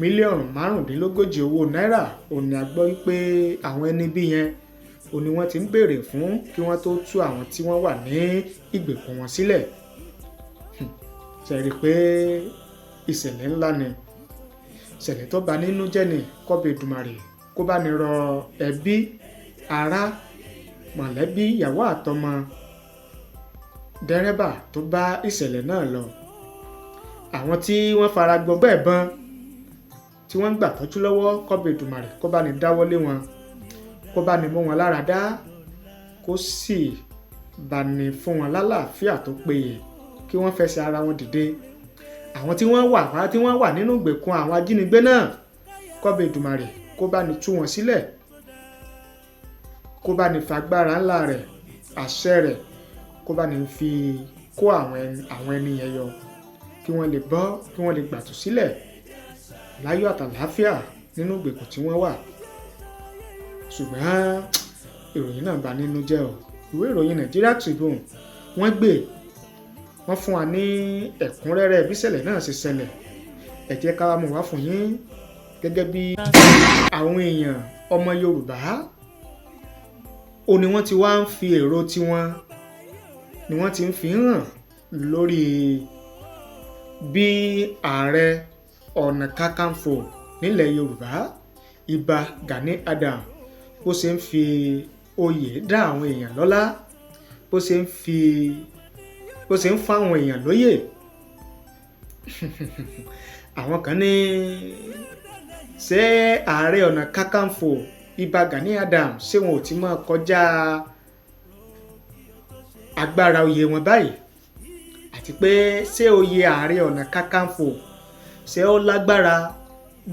mílíọ̀nù márùndínlógójì owó náírà òun ni a gbọ́ wípé àwọn ẹni bí yẹn òun ni wọ́n ti ń béèrè fún kí wọ́n tó tú àwọn tí wọ́n wà ní ìgbèkùn wọn sílẹ̀. ṣe rí i pé ìṣẹ̀lẹ̀ ńlá ni, ìṣẹ̀lẹ̀ tó bà nínú jẹ́ ni. kọ́bẹ̀ Èdùmàrè kó bá ní rọ ẹbí ará mọ̀lẹ́bí ìyàwó àtọmọ dẹ́rẹ́bà tó bá ìṣẹ̀lẹ̀ náà lọ. àwọn tí wọ́n fara gbọgbẹ́ ìbọn tí wọ́n ń gbà tọ́jú lọ́wọ́, kọ́bẹ̀ Èdùmàrè kó bá ní dáwọ́lé wọn, kó bá ní mú wọn lára dá, kó sì bá ní fún wọn lálàáfíà tó péye kí wọ́n fẹsẹ̀ ara wọn dìde. àwọn tí wọ́n wà nínú ìgbèkùn àwọn ajínigbé náà, kọ́bẹ̀ Èdùmàrè kó bá ní tú wọn sílẹ̀, kó bá ní fagbára ńlá rẹ̀, àṣẹ rẹ̀, kó bá ní fi kó àwọn ẹni yẹn yọ kí wọ́n lè bọ́, kí wọ́n lè gbàtú sílẹ̀ láyọ̀ àtàlàáfíà nínú ìgbèkùn tí wọ́n wà. ṣùgbọ́n ìròyìn náà bà nínú jẹ́ o. ìwé ìròyìn Nigeria Tribune wọ́n fún wa ní ẹ̀kúnrẹ́rẹ́ bí ìṣẹ̀lẹ̀ náà ṣe ṣẹlẹ̀. ẹ jẹ́ ká wá mú wá fún yín gẹ́gẹ́ bí àwọn èèyàn ọmọ Yorùbá ó ní wọ́n ti wá ń fi èrò tiwọn ni wọ́n ti ń fi hàn lórí bí ààrẹ ọ̀nà kakanfò nílẹ̀ Yorùbá Ìbà Gani Adam bó ṣe ń fi oyè dá àwọn èèyàn lọ́lá, bó ṣe ń fa àwọn èèyàn lóyè. àwọn kan ní ṣé ààrẹ ọ̀nà kakanfò Ìbà Gani Adam ṣé wọn ò ti máa kọjá agbára oyè wọn báyìí, àti pé ṣé oyè ààrẹ ọ̀nà kakanfò ṣé ó lágbára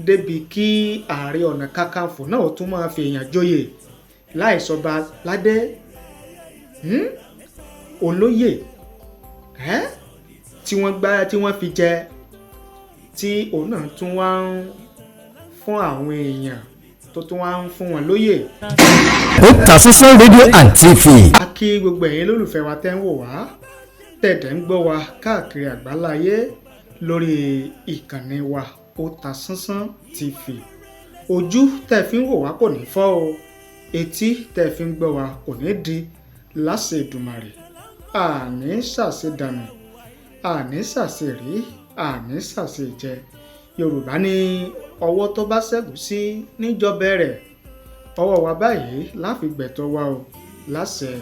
débi kí ààrẹ ọ̀nà kakanfò náà ó tún máa fi èèyàn joyè láì sọba ládé, olóyè tí wọ́n fi jẹ, tí òun náà tún wá ń fún àwọn èèyàn tó tún wá ń fún wọn lóyè. Otasansan rédíò and TV. a kí gbogbo ẹ̀yin lólùfẹ́ wa tẹ́ ń wò wá tẹ̀dẹ̀ ń gbọ́ wa káàkiri àgbáláyé lórí ìkànnì wa Otasansan TV. ojú tẹ́ fi ń wò wá kò ní fọ́ o, etí tẹ́ fi ń gbọ́ wa kò ní di láṣẹ Èdùmàrè. àní ṣàṣe dànù, àní ṣàṣe rí, àní ṣàṣe jẹ. Yorùbá ní ọwọ́ tó bá ṣẹ́gun sí níjọba rẹ̀, ọwọ́ wa báyìí láfi gbẹ̀tọ́ wa o láṣẹ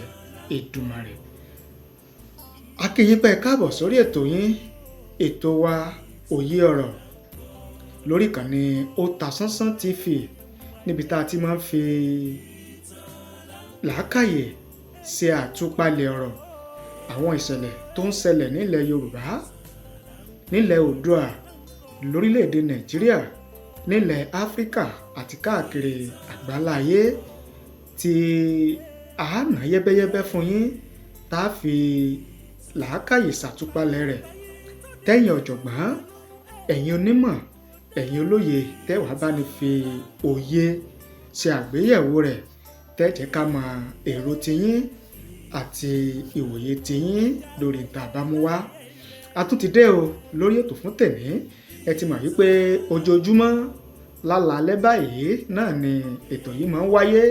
Èdùmàrè. a kí yín pé káàbọ̀ sórí ètò yín, ètò wa òye ọ̀rọ̀ lórí ìkànnì Otasansan TV, níbi tá a ti máa ń fi làákàyè ṣe àtúpalẹ̀ ọ̀rọ̀ àwọn ìṣẹ̀lẹ̀ tó ń ṣẹlẹ̀ nílẹ̀ Yorùbá, nílẹ̀ Oòduà, lórílẹ̀‐èdè Nàìjíríà, nílẹ̀ Áfíríkà àti káàkiri àgbáláyé, tí a nà yẹ́bẹ́yẹ́bẹ́ fún yín tá a fi làákàyè ṣàtúpalẹ̀ rẹ̀, tẹ̀yin ọ̀jọ̀gbọ́n, ẹ̀yin onímọ̀, ẹ̀yin olóye tẹ́wàá bá ní fi òye ṣe àgbéyẹ̀wò rẹ̀, tẹ́jẹ́ ká mọ èrò tiyín àti ìwòye tiyín lórí ìta àbámúwá. a tún ti dé o lórí ètò fún tèmi. ẹ ti mọ̀ wípé ojoojúmọ́ lálaalẹ́ báyìí náà ni ètò yìí máa ń wáyé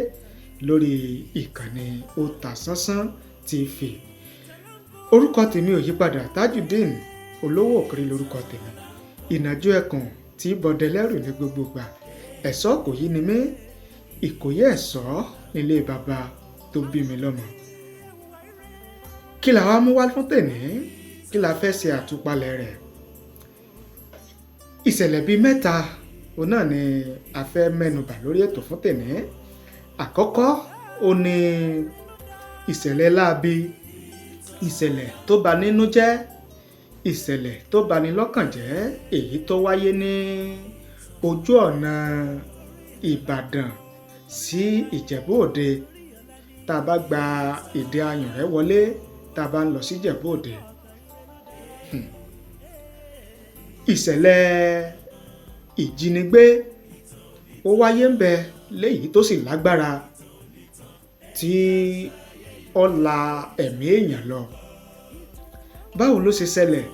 lórí ìkànnì Otasansan TV. orúkọ tèmi ò yípadà, Tajudeen olówó òkèrè lórúkọ tèmi. ìnàjú ẹkùn tí bọdẹlẹ́rù ní gbogbo gbà, ẹ̀ṣọ́ kò yí ni mí, ìkòyí ẹ̀ṣọ́ nílé bàbá tó bí mi lọ́mọ. kí la wá mú wá fún tèmi, kí la fẹ́ ṣe àtúpalẹ̀ rẹ̀. ìṣẹ̀lẹ̀ bíi mẹ́ta òun náà ni a fẹ́ mẹ́nubà lórí ètò fún tèmi. àkọ́kọ́ ó ní ìṣẹ̀lẹ̀ láabi, ìṣẹ̀lẹ̀ tó bà nínú jẹ́, ìṣẹ̀lẹ̀ tó bani lọ́kàn jẹ́, èyí tó wáyé ní ojú ọ̀nà Ìbàdàn sí Ìjẹ̀bú Òde. tá a bá gba èdè Ayànrẹ́ wọlé, tá a bá ń lọ sí Ìjẹ̀bú Òde. ìṣẹ̀lẹ̀ ìjínigbé ó wáyé ń bẹ léyìí tó sì lágbára, tí ó la ẹ̀mí èèyàn lọ. báwo ló ṣe ṣẹlẹ̀,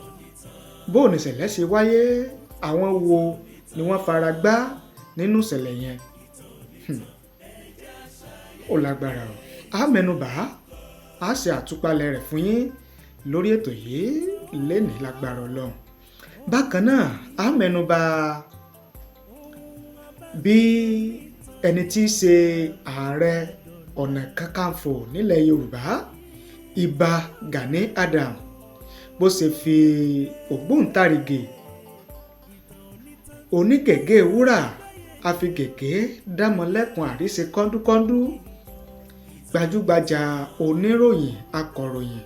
bóò ní ìṣẹ̀lẹ̀ ṣe wáyé, àwọn wo ni wọ́n fara gbá nínú ìṣẹ̀lẹ̀ yẹn. Ó lágbára o. A mẹ́nubà á ṣe àtúpalẹ̀ rẹ̀ fún yín lórí ètò yìí lénìí lágbára Ọlọ́run. Bákan náà a mẹ́nubà bí ẹni tí í ṣe ààrẹ ọ̀nà kakanfò nílẹ̀ Yorùbá Ìbà Gani Adam bó ṣe fi ògbóǹtarìgì onígègé wúrà àfigègé dámọ̀lẹ́kùn àríṣe kọ́ńdúkọ́ńdú gbajúgbajà oníròyìn akọ̀ròyìn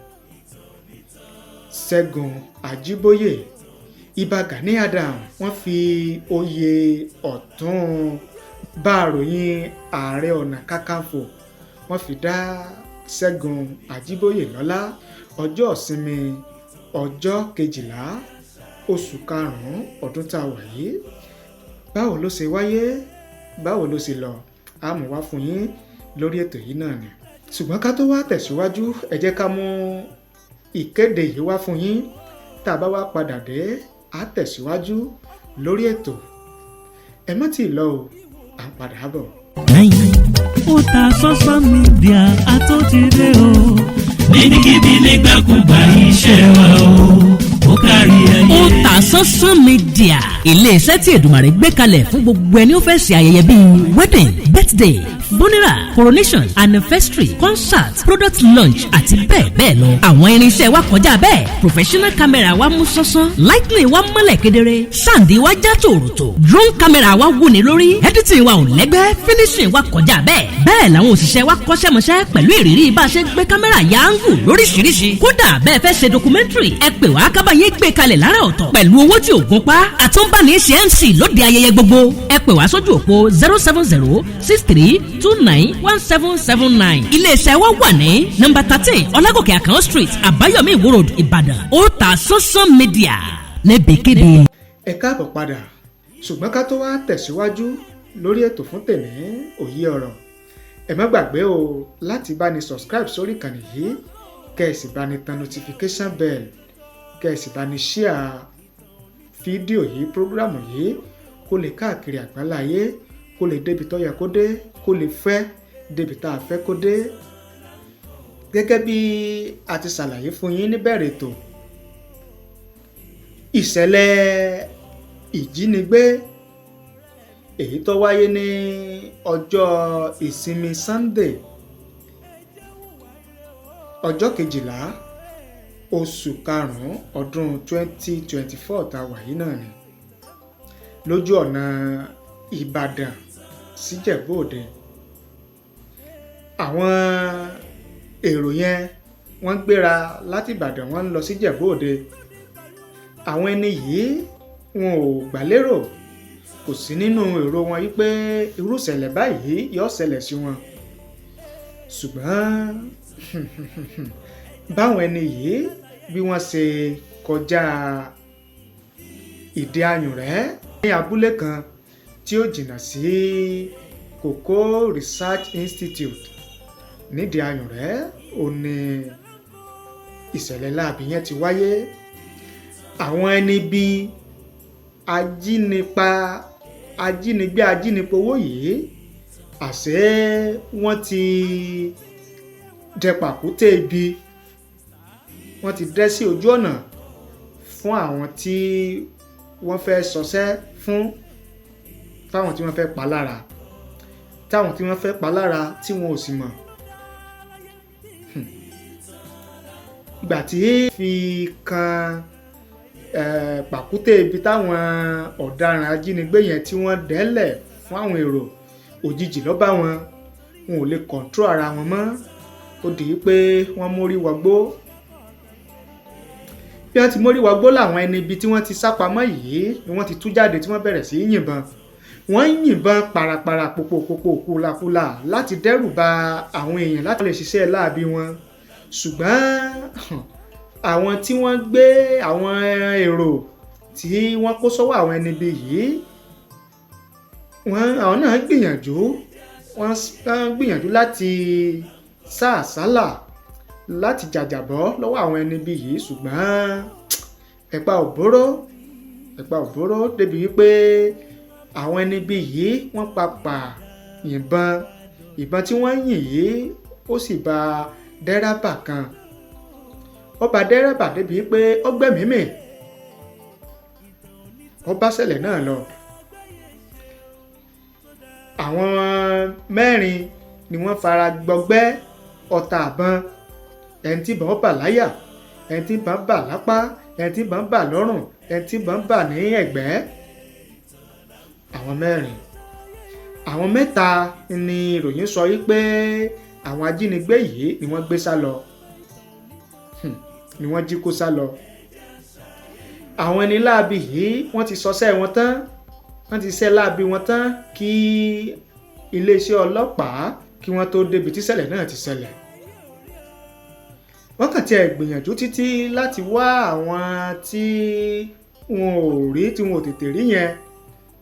Ṣẹ́gun Ajiboye Ìbà Gani Adam wọ́n fi oyè Ọ̀tún bá ròyìn ààrẹ ọ̀nà kakanfò wọ́n fi dá Ṣẹ́gun Ajiboye lọ́lá ọjọ́ ìsinmi ọjọ́ 12 oṣù karùn-ún ọdún tá a wà yìí. Báwo ló ṣe wáyé, báwo ló ṣe lọ, a mú wá fún yín lórí ètò yìí náà ni. Ṣùgbọ́n ká tó wá tẹ̀síwájú, ẹ jẹ́ ká mú ìkéde yìí wá fún yín. Tá a bá wá padà dé, a tẹ̀síwájú lórí ètò. Ẹ má tíì lọ o, à ń padà bọ̀. Otasansan media àtúntìdé o. Níbikíbi nígbàkúgbà iṣẹ́ wa o. Ó kárí ayé. Otasansan media ilé-iṣẹ́ tí Èdùmàrè gbé kalẹ̀ fún gbogbo ẹni ó fẹ́ ṣe ayẹyẹ bíi wedding, birthday, funeral, coronation, anniversary, concert, product launch àti bẹ́ẹ̀ bẹ́ẹ̀ lọ. Àwọn irinṣẹ́ wa kọjá bẹ́ẹ̀. Professional camera wa mú sánsan. Lightning wa mọ́lẹ̀ kedere. Sound wa já tòròtò. Drone camera wa wúni lórí. Editing wa ò lẹ́gbẹ́. Finishing wa kọjá bẹ́ẹ̀. Bẹ́ẹ̀ làwọn òṣìṣẹ́ wa kọ́ṣẹ́mọṣẹ́ pẹ̀lú ìrírí bá a ṣe gbé kámẹ́rà ya áńgù lóríṣiríṣi. Kódà bẹ́ẹ̀ fẹ́ ṣe documentary ẹ pè wá kábàáyé gbé kalẹ̀ lára ọ̀tọ̀ pẹ̀lú owó tí ò gún pa. Àtúnbáni ṣe MC lóde ayẹyẹ gbogbo. Ẹ pè wá sójú òpó 07063291779. Iléeṣẹ́ wa wà ní nọ́mbà 13 Ọlágòkè Àkànó Street, Àbáyọ̀mí Ìwó Road, Ìbàdàn. Otasansan media níbikíbi. Ẹ káàbọ̀ padà. Ṣùgbọ́n ká tó wá tẹ̀síwájú lórí ètò fún tèmi òye ọ̀rọ̀. Ẹ má gbàgbé o láti bá ní subscribe sórí ìkànnì yìí, kẹ́ ẹ sì bá ní tan notification bell, kẹ́ ẹ sì bá ní share fídíò yìí, prógrámù yìí kó lè káàkiri àgbáláyé, kó lè débi tó yẹ kó dé, kó lè fẹ́ débi tá a fẹ́ kó dé. Gẹ́gẹ́ bí a ti ṣàlàyé fún yín níbẹ̀rẹ̀ ètò, ìṣẹ̀lẹ̀ ìjínigbé èyí tó wáyé ní ọjọ́ ìsinmi Sunday ọjọ́ 12 oṣù karùn-ún ọdún 2024 tá a wà yìí náà ni lójú ọ̀nà Ìbàdàn sí Ìjẹ̀bú Òde. Àwọn èrò yẹn wọ́n gbéra láti Ìbàdàn wọ́n ń lọ sí Ìjẹ̀bú Òde. Àwọn ẹni yìí wọn ò gbàlérò, kò sí nínú èrò wọn yìí pé irú ìṣẹ̀lẹ̀ báyìí yóò ṣẹlẹ̀ sí wọn. Ṣùgbọ́n báwọn ẹni yìí bí wọ́n ṣe kọjá ìdí Ayùnrẹ́ ní abúlé kan tí ó jìnnà sí Cocoa Research Institute nídìí Ayùnrẹ́ ó ní ìṣẹ̀lẹ̀ láabi yẹn ti wáyé. Àwọn ẹni bíi ajínigbé ajínigbowó yìí àṣé wọ́n ti dẹ pàkúté ibi, wọ́n ti dẹ́ sí ojú ọ̀nà fún àwọn tí wọ́n fẹ́ ṣọṣẹ́ fún, fáwọn tí wọ́n fẹ́ pa lára, táwọn tí wọ́n fẹ́ pa lára tí wọn ò sì mọ̀. Ìgbà tí fi kan pàkúté ibi táwọn ọ̀daràn ajínigbé yẹn tí wọ́n dẹ́lẹ̀ fún àwọn èrò, òjijì ló bá wọn ò lè control ara wọn mọ́. Ó di pé wọ́n mórí wọgbó. Bí wọ́n ti mórí wọgbó làwọn ẹni ibi tí wọ́n ti sápamọ́ yìí ni wọ́n ti tú jáde tí wọ́n bẹ̀rẹ̀ sí yìnbọn. Wọ́n yìnbọn parapara popopopo kúlakúla láti dẹ́rù ba àwọn èèyàn láti lè ṣiṣẹ́ láabi wọn. Ṣùgbọ́n àwọn tí wọ́n gbé àwọn èrò tí wọ́n kó sọ́wọ́ àwọn ẹni ibi yìí, àwọn náà gbìyànjú láti sá àsálà láti jàjàbọ́ lọ́wọ́ àwọn ẹni ibi yìí. Ṣùgbọ́n ẹ̀pà ò bóró débi wípé àwọn ẹni bí yìí wọ́n papà ìbọn tí wọ́n yìn yìí ó sì ba dẹ́rẹ́bà kan, ó ba dẹ́rẹ́bà débi pé ó gbẹ́mìí mì, ó bá ṣẹlẹ̀ náà lọ. àwọn 4 ni wọ́n fara gbọgbẹ́ ọta àbọn, ẹni tí ìbọn bà láyà, ẹni tí ìbọn bà lápá, ẹni tí ìbọn bà lọ́rùn, ẹni tí ìbọn bà ní ẹ̀gbẹ́. àwọn 4. àwọn 3 ni ìròyìn sọ wípé àwọn ajínigbé yìí ni wọ́n gbé sá lọ, ni wọ́n jí kó sá lọ. àwọn ẹni láabi yìí wọ́n ti sọṣẹ́ wọn tán, wọ́n ti ṣẹ́ láabi wọn tán kí iléeṣẹ́ ọlọ́pàá kí wọ́n tó débi tí ṣẹlẹ̀ náà ti ṣẹlẹ̀. wọ́n kàn tiẹ̀ gbìyànjú títí láti wá àwọn tí wọn ò rí, tí wọn ò tètè rí yẹn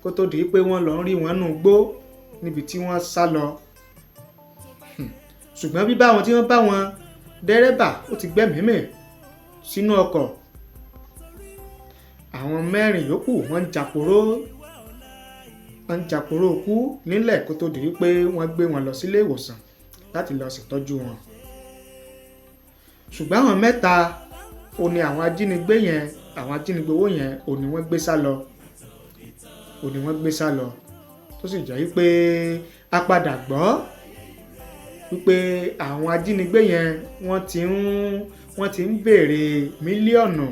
kó tó di pé wọ́n lọ ń rí wọn nù gbó níbi tí wọ́n sá lọ. ṣùgbọ́n bí báwọn tí wọ́n bá wọn, dẹ́rẹ́bà ó ti gbẹ́mìí mì sínú ọkọ̀. àwọn 4 yòókù wọ́n ń jàporó kú nílẹ̀ kó tó di pé wọ́n gbé wọn lọ sílé ìwòsàn láti lọ ṣètọ́jú wọn. ṣùgbọ́n àwọn 3 ò ní àwọn ajínigbé owó yẹn ò ní wọ́n gbé sá lọ, tó sì jẹ́ wípé a padà gbọ́ wípé àwọn ajínigbé yẹn wọ́n ti ń béèrè mílíọ̀nù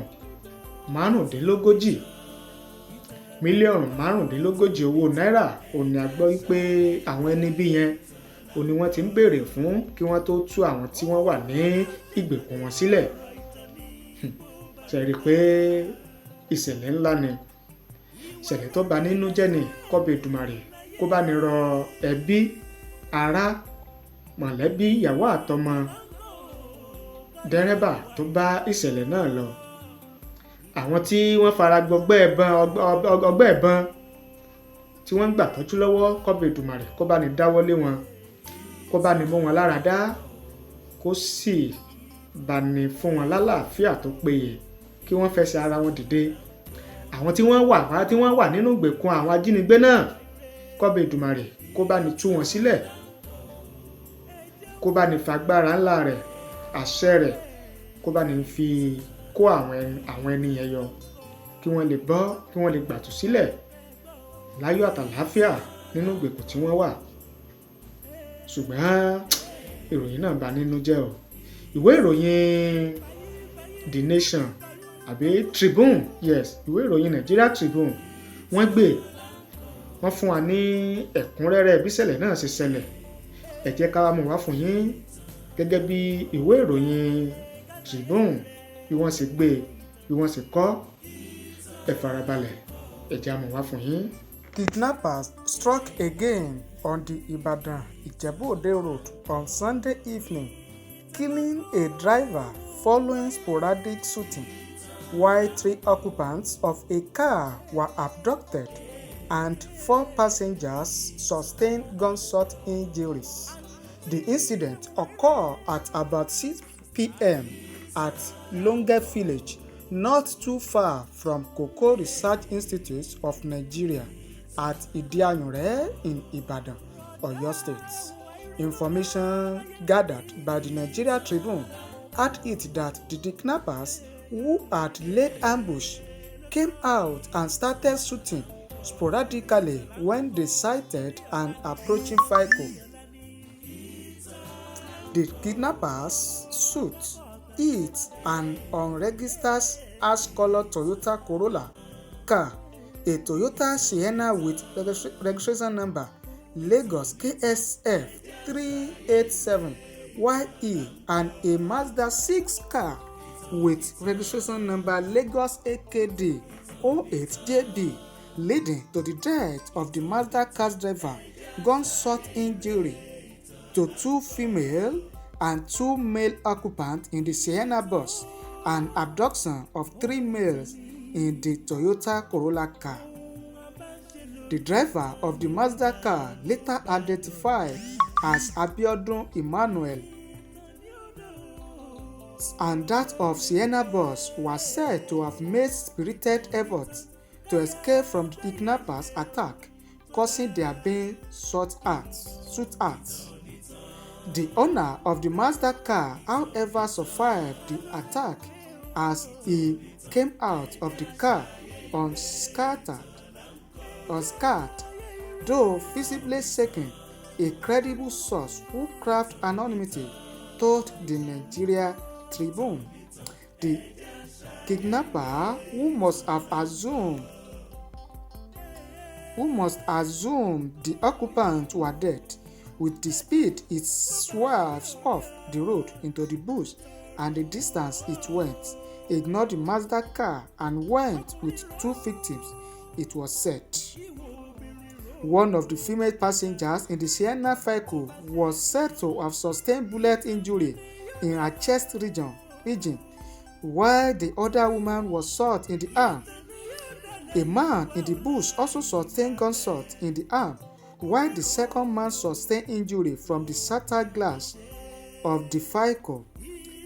45 owó náírà. ò ní a gbọ́ wípé àwọn ẹni bí yẹn ò ní wọ́n ti ń béèrè fún kí wọ́n tó tú àwọn tí wọ́n wà ní ìgbèkùn wọn sílẹ̀. ṣe rí i pé ìṣẹ̀lẹ̀ ńlá ni, ìṣẹ̀lẹ̀ tó bà nínú jẹ́ ni. kọ́bẹ̀ Èdùmàrè kó bá ní rọ ẹbí, ará, mọ̀lẹ́bí, ìyàwó àtọmọ dẹ́rẹ́bà tó bá ìṣẹ̀lẹ̀ náà lọ. àwọn tí wọ́n fara gbọgbẹ́ ẹ̀bọn tí wọ́n ń gbà tọ́jú lọ́wọ́, kọ́bẹ̀ Èdùmàrè kó bá ní dáwọ́lé wọn, kó bá ní mú wọn lára dá, kó sì bá ní fún wọn lálàáfíà tó péye kí wọ́n fẹsẹ̀ ara wọn dìde. àwọn tí wọ́n wà nínú ìgbèkùn àwọn ajínigbé náà, kọ́bẹ̀ Èdùmàrè kó bá ní tú wọn sílẹ̀, kó bá ní fagbára ńlá rẹ̀, àṣẹ rẹ̀, kó bá ní fi kó àwọn ẹni yẹn yọ, kí wọ́n lè bọ́, kí wọ́n lè gbàtú sílẹ̀ láyọ̀ àtàlàáfíà nínú ìgbèkùn tí wọ́n wà. ṣùgbọ́n ìròyìn náà bà nínú jẹ́ o. ìwé ìròyìn The Nation àbí Tribune, yes, ìwé ìròyìn Nigeria Tribune wọ́n fún wa ní ẹ̀kúnrẹ́rẹ́ bí ìṣẹ̀lẹ̀ náà ṣe ṣẹlẹ̀. ẹ jẹ́ ká wá mú wá fún yín gẹ́gẹ́ bí ìwé ìròyìn Tribune bí wọ́n ṣe gbé, bí wọ́n ṣe kọ. ẹ farabalẹ̀, ẹ jẹ́ á mú wá fún yín. Kidnappers struck again on the Ibadan Ijebu road on Sunday evening, killing a driver following sporadic shooting, while 3 occupants of a car were abducted and 4 passengers sustained gunshot injuries. The incident occurred at about 6 p.m. at Longe Village, not too far from Koko Research Institute of Nigeria at Idianyure in Ibadan, Oyo State. Information gathered by the Nigeria Tribune had it that the kidnappers who had laid ambush came out and started shooting sporadically when they sighted an approaching vehicle. The kidnappers shot hit an unregistered ash-colored Toyota Corolla car, a Toyota Sienna with registration number Lagos KSF 387YE and a Mazda 6 car with registration number Lagos AKD 08JB, leading to the death of the Mazda car's driver, gunshot injury to 2 female and 2 male occupants in the Sienna bus, and abduction of 3 males in the Toyota Corolla car. The driver of the Mazda car, later identified as Abiodun Emmanuel, and that of Sienna bus, was said to have made spirited efforts to escape from the kidnappers' attack causing their being sought out. The owner of the Mazda car, however, survived the attack as he came out of the car unscathed, though visibly shaken. A credible source who craft anonymity told the Nigeria Tribune the kidnapper, who must assume the occupants were dead. With the speed it swerved off the road into the bush and the distance it went, ignored the Mazda car and went with 2 victims, it was said. One of the female passengers in the Sienna vehicle was said to have sustained bullet injury in her chest region, while the other woman was shot in the arm. A man in the bush also sustained gunshot in the arm, while the second man sustained injury from the shattered glass of the vehicle.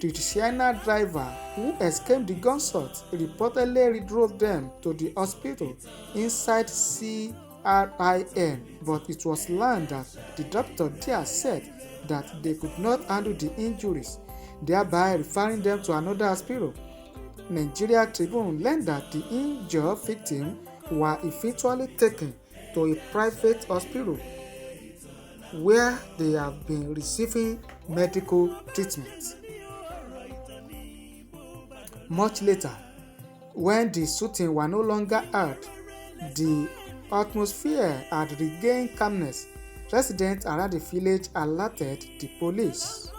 The Sienna driver, who escaped the gunshot, reportedly drove them to the hospital inside CRIN, but it was learned that the doctor there said that they could not handle the injuries, thereby referring them to another hospital. Nigeria Tribune learned that the injured victims were eventually taken to a private hospital where they have been receiving medical treatment. Much later, when the shooting was no longer heard, the atmosphere had regained calmness. Residents around the village alerted the police.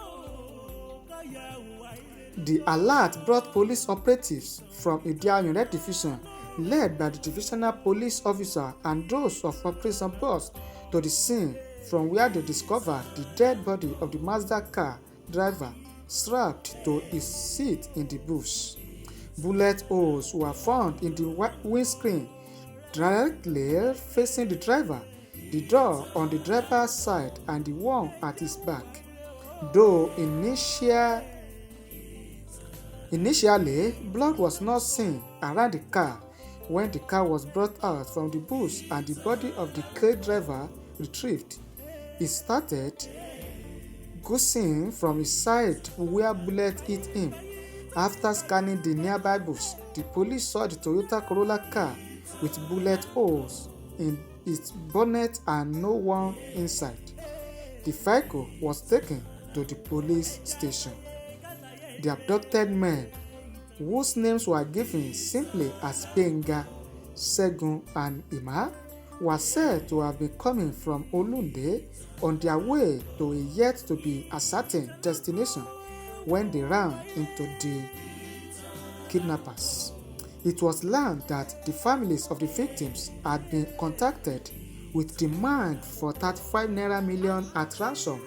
The alert brought police operatives from Idia Unit Division, led by the divisional police officer and those of Operation Boss, to the scene, from where they discovered the dead body of the Mazda car driver strapped to his seat in the bush. Bullet holes were found in the windscreen directly facing the driver, the door on the driver's side and the one at his back. Though initially, blood was not seen around the car when the car was brought out from the bush and the body of the car driver retrieved. It started gushing from his side where bullets hit him. After scanning the nearby bush, the police saw the Toyota Corolla car with bullet holes in its bonnet and no one inside. The vehicle was taken to the police station. The abducted men, whose names were given simply as Benga, Segun, and Ima, were said to have been coming from Olunde on their way to a yet-to-be-ascertained destination when they ran into the kidnappers. It was learned that the families of the victims had been contacted with demand for 35 million at ransom.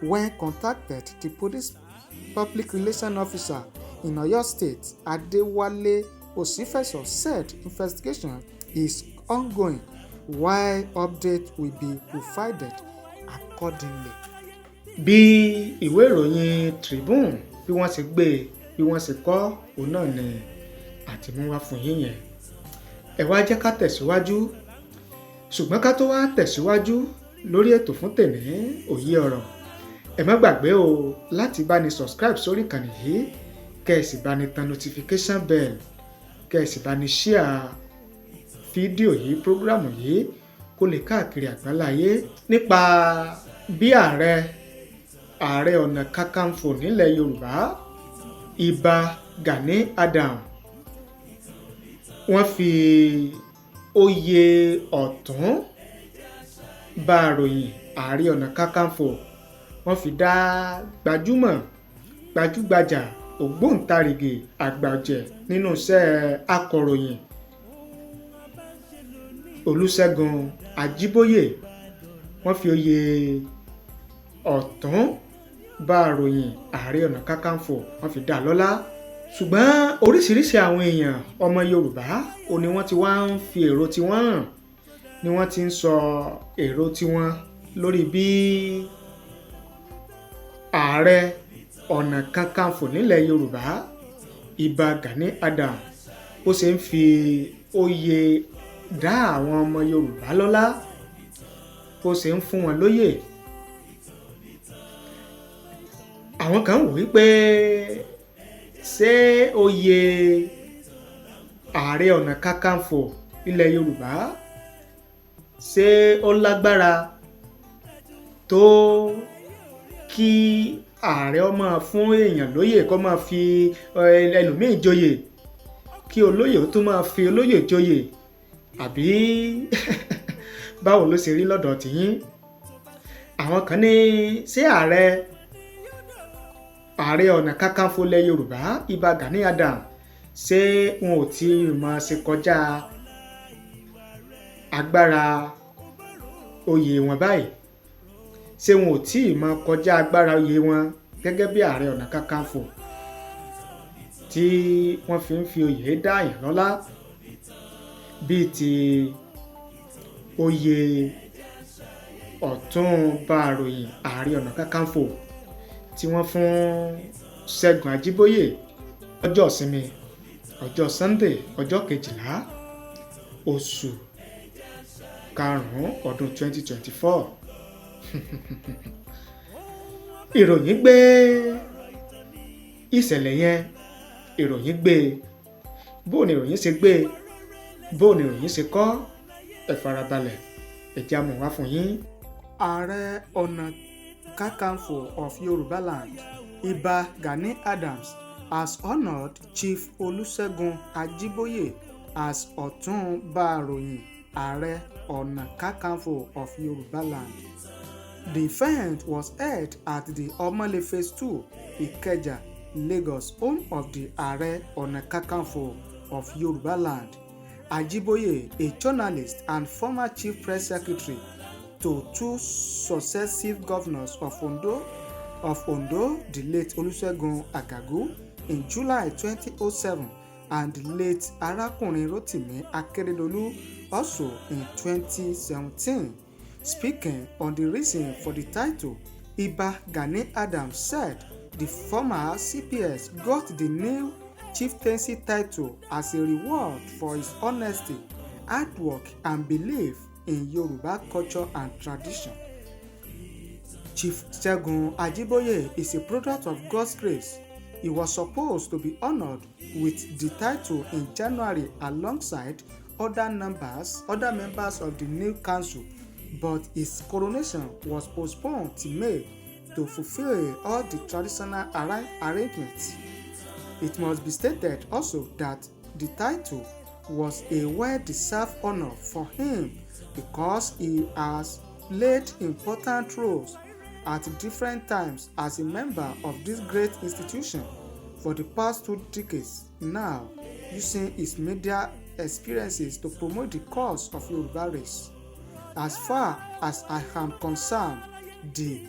When contacted, the police public relations officer in Oyo State, Adewale Osifeso, said investigation is ongoing while updates will be provided accordingly. Bí ìwé ìròyìn Tribune bí wọ́n ṣe gbé bí wọ́n ṣe kọ òun náà ni àti mú wá fún yín yẹn. Ẹ wá jẹ́ ká tẹ̀síwájú, ṣùgbọ́n ká tó wá tẹ̀síwájú lórí ètò fún tèmi òye ọ̀rọ̀, ẹ má gbàgbé o láti bá ní subscribe sórí ìkànnì yìí, kẹ́ ẹ sì bá ní tan notification bell, kẹ́ ẹ sì bá ní share fídíò yìí, prógrámù yìí kó lè káàkiri àgbáláyé nípa bí ààrẹ ọ̀nà kakanfò nílẹ̀ Yorùbá Ìbà Gani Adams wọ́n fi oyè Ọ̀tún bá ròyìn ààrẹ ọ̀nà kakanfò, wọ́n fi dá gbajúgbajà ògbóǹtarìgì àgbàọ̀jẹ̀ nínú iṣẹ́ akọ̀ròyìn Olúṣẹ́gun Ajiboye, wọ́n fi oyè Ọ̀tún bá ròyìn ààrẹ ọ̀nà kakanfò, wọ́n fi dá lọ́lá. Ṣùgbọ́n oríṣiríṣi àwọn èèyàn ọmọ Yorùbá ò ní wọ́n ti wá ń fi èrò tiwọn hàn, ni wọ́n ti ń sọ èrò tiwọn lórí bí ààrẹ ọ̀nà kakanfò nílẹ̀ Yorùbá Ìbà Gani Adams ó ṣe ń fi oyè dá àwọn ọmọ Yorùbá lọ́lá bó ṣe ń fún wọn lóyè. Àwọn kan wò wípé ṣé oyè ààrẹ ọ̀nà kakanfò ilẹ̀ Yorùbá ṣé ó lágbára tó kí ààrẹ ó máa fún èèyàn lóyè kó máa fi ẹlòmíì joyè, kí olóyè ó tún máa fi olóyè joyè, àbí báwo ló ṣe rí lọ́dọ̀ tiyín? Àwọn kan ní ṣé ààrẹ ọ̀nà kakanfò ilẹ̀ Yorùbá Ìbà Gani Adams ṣé wọn ò tí ì máa ṣe kọjá agbára oyè wọn báyìí? Ṣé wọn ò tí ì máa kọjá agbára oyè wọn gẹ́gẹ́ bí ààrẹ ọ̀nà kakanfò tí wọ́n fi ń fi oyè dá èèyàn lọ́lá bíi ti oyè Ọ̀tún Báròyìn ààrẹ ọ̀nà kakanfò tí wọ́n fún Ṣẹ́gun Ajíbóyè ọjọ́ ìsinmi ọjọ́ Sunday ọjọ́ 12 oṣù karùn-ún ọdún 2024. Ìròyìn gbé ìṣẹ̀lẹ̀ yẹn, ìròyìn gbé bó ni ìròyìn ṣe gbé, bó ni ìròyìn ṣe kọ, ẹ farabalẹ̀ ẹ jẹ́ á mú wá fún yín. Ààrẹ ọ̀nà kakanfò of Yorubaland Ìbà Gani Adams has honoured Chief Olusegun Ajiboye as Otun Báròyìn ààrẹ ọ̀nà kakanfò of Yorubaland. The event was held at the Omole Phase 2, Ikeja, Lagos, home of the Ààrẹ Ọ̀nà Kakanfò of Yorubaland. Ajiboye, a journalist and former chief press secretary to two successive governors of Ondo, the late Olusegun Agagu in July 2007 and the late Arakunrin Rotimi Akeredolu also in 2017. Speaking on the reason for the title, Ìbà Gani Adams said the former CPS got the new chieftaincy title as a reward for his honesty, hard work, and belief in Yoruba culture and tradition. Chief Ṣẹ́gun Ajiboye is a product of God's grace. He was supposed to be honored with the title in January alongside other members of the new council, but his coronation was postponed till May to fulfill all the traditional arrangements. It must be stated also that the title was a well-deserved honor for him because he has played important roles at different times as a member of this great institution for the past 2 decades now, using his media experiences to promote the cause of Yoruba race. As far as I am concerned, the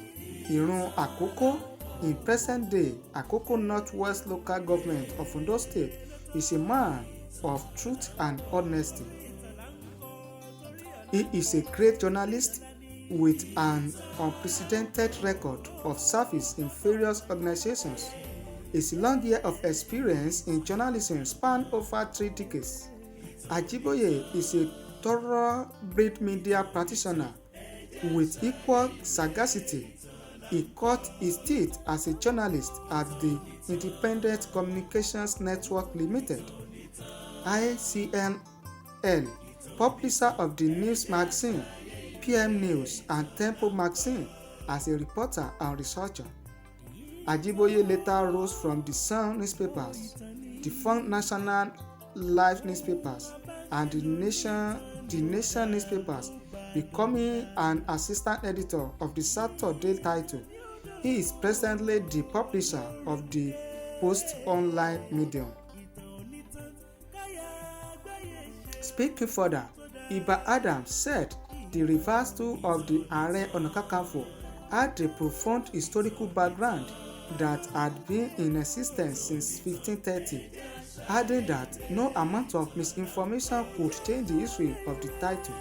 Ìrun Àkókó in present-day Akoko Northwest Local Government of Ondo State is a man of truth and honesty. He is a great journalist with an unprecedented record of service in various organizations. His long year of experience in journalism span over 3 decades. Ajiboye is a thoroughbred media practitioner with equal sagacity. He cut his teeth as a journalist at the Independent Communications Network Limited, ICNL, publisher of the news magazine PM News and Tempo magazine, as a reporter and researcher. Ajiboye later rose from the Sun newspapers, the Fund National Life newspapers, and the Nation newspapers, becoming an assistant editor of the Saturday title. He is presently the publisher of the Post online medium. Speaking further, Ìbà Adams said the reversal of the Ààrẹ Ọ̀nà Kakanfò had a profound historical background that had been in existence since 1530, adding that no amount of misinformation could change the history of the title.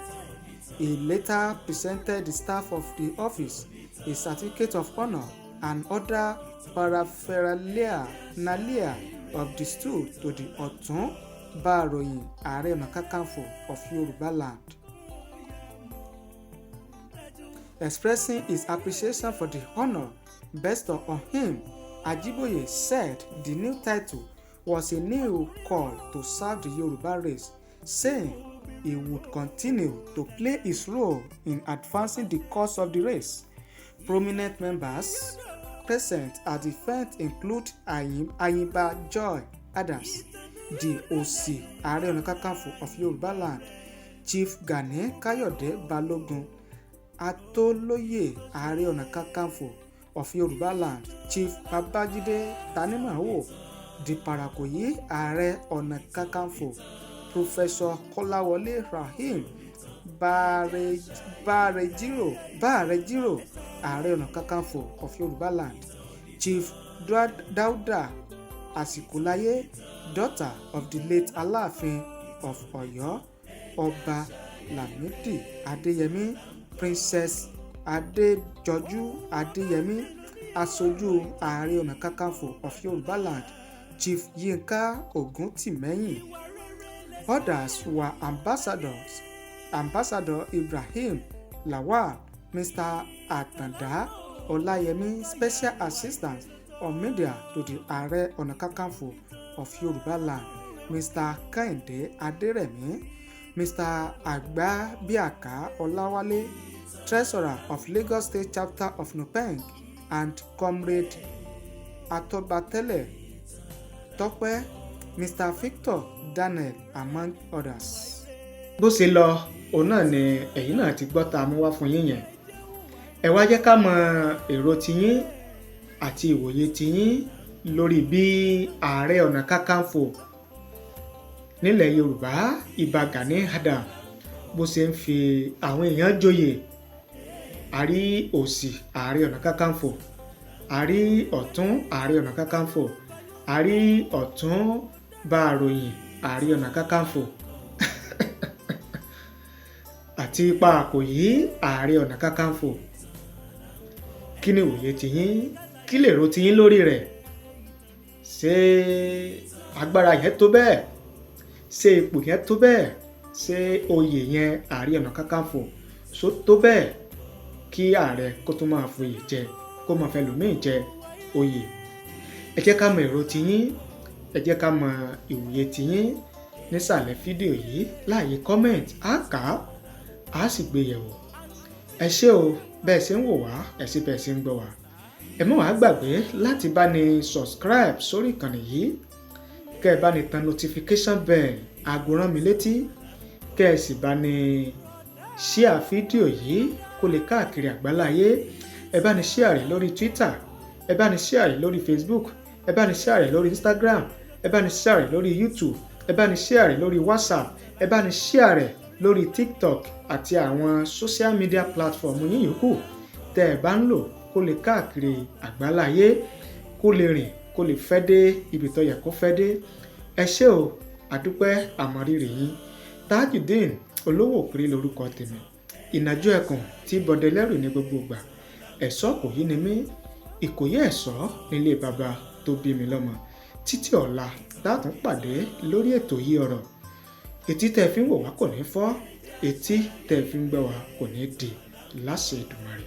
He later presented the staff of the office a certificate of honor and other paraphernalia of the stool to the Otun Báròyìn Ààrẹ Ọ̀nà Kakanfò of Yorubaland. Expressing his appreciation for the honor bestowed on him, Ajiboye said the new title was a new call to serve the Yoruba race, saying he would continue to play his role in advancing the cause of the race. Prominent members present at the event include Ajiboye Joy Adams, the OC Ààrẹ Ọ̀nà Kakanfò of Yoruba Land, Chief Gani Kayode Balogun, Atolóyè Ààrẹ Ọ̀nà Kakanfò of Yoruba Land, Chief Babajide Tanimawo, the Parakoyi Ààrẹ Ọ̀nà Kakanfò, Professor Kolawole Rahim Bárẹjírò Ààrẹ Ọ̀nà Kakanfò of Yoruba Land, Chief Dauda Asikulaye, daughter of the late Aláàfin of Ọ̀yọ́, Ọba Lamidi Adéyẹmí, Princess Adéjọjú Adéyẹmí, aṣojú Ààrẹ Ọ̀nà Kakanfò of Yoruba Land, Chief Yinka Oguntimẹyin. Others were Ambassador Ibrahim Lawal, Mr. Atanda Olayemi, Special Assistant on Media to the Ààrẹ Ọ̀nà Kakanfò of Yoruba Land, Mr. Kehinde Aderemi, Mr. Agbabiaka Olawale, Treasurer of Lagos State Chapter of Nupeng, and Comrade Atobatele Tope, Mr. Victor Daniel, among others. Bó ṣe lọ òun náà ni ẹ̀yin náà ti gbọ́ tá a mú wá fún yín yẹn. Ẹ wá jẹ́ ká mọ èrò tiyín àti ìwòye tiyín lórí bí Ààrẹ Ọ̀nà Kakanfò nílẹ̀ Yorùbá Ìbà Gani Adams bó ṣe ń fi àwọn èèyàn joyè. A rí òsì Ààrẹ Ọ̀nà Kakanfò, a rí ọ̀tún Ààrẹ Ọ̀nà Kakanfò, a rí ọ̀tún Báròyìn Ààrẹ Ọ̀nà Kakanfò àti ipa Àkòyí Ààrẹ Ọ̀nà Kakanfò. Kí ni ìwòye tiyín? Kí lèrò tiyín lórí rẹ̀? Ṣé agbára yẹn tó bẹ́ẹ̀? Ṣé ipò yẹn tó bẹ́ẹ̀? Ṣé oyè yẹn Ààrẹ Ọ̀nà Kakanfò ṣó tó bẹ́ẹ̀ kí ààrẹ kó tó máa foyè jẹ, kó máa fẹ́ lòmíì jẹ oyè? Ẹ jẹ́ ká mọ èrò tiyín, ẹ jẹ́ ká mọ ìwòye tiyín nísàlẹ̀ fídíò yìí láàyè comment. Á kà á sì gbé yẹ̀wò. Ẹ ṣé o bẹ́ẹ̀ ṣe ń wò wá, ẹ ṣé bẹ́ẹ̀ ṣe ń gbọ́ wá. Ẹ má wàá gbàgbé láti bá ní subscribe sórí ìkànnì yìí, kẹ́ ẹ bá ní tan notification bell aago rán mi létí, kẹ́ ẹ sì bá ní share fídíò yìí kó lè káàkiri àgbáláyé. Ẹ bá ní share rẹ̀ lórí Twitter, ẹ bá ní share rẹ̀ lórí Facebook, ẹ bá ní share rẹ̀ lórí Instagram, ẹ bá ní share rẹ̀ lórí YouTube, ẹ bá ní share rẹ̀ lórí WhatsApp, ẹ bá ní share rẹ̀ lórí TikTok àti àwọn social media platform yín yòókù tẹ́ ẹ bá ń lò kó lè káàkiri àgbáláyé, kó lè rìn, kó lè fẹ́ dé ibi tó yẹ kó fẹ́ dé. Ẹ ṣé o, àdúpẹ́ àmọ̀rírì yín. Tajudeen olówó òkèrè lórúkọ tèmi, ìnàjú ẹkùn tí bọdẹ lẹ́rù ní gbogbo ìgbà. Ẹ̀ṣọ́ kò yí ni mí, Ìkòyí ẹ̀ṣọ́ nílé baba tó bí mi lọ́mọ. Títí ọ̀la dátún pàdé lórí ètò yìí ọ̀rọ̀. Etí tẹ́ fi ń wò wá kò ní fọ́, etí tẹ́ fi ń gbọ́ wá kò ní di láṣẹ Èdùmàrè.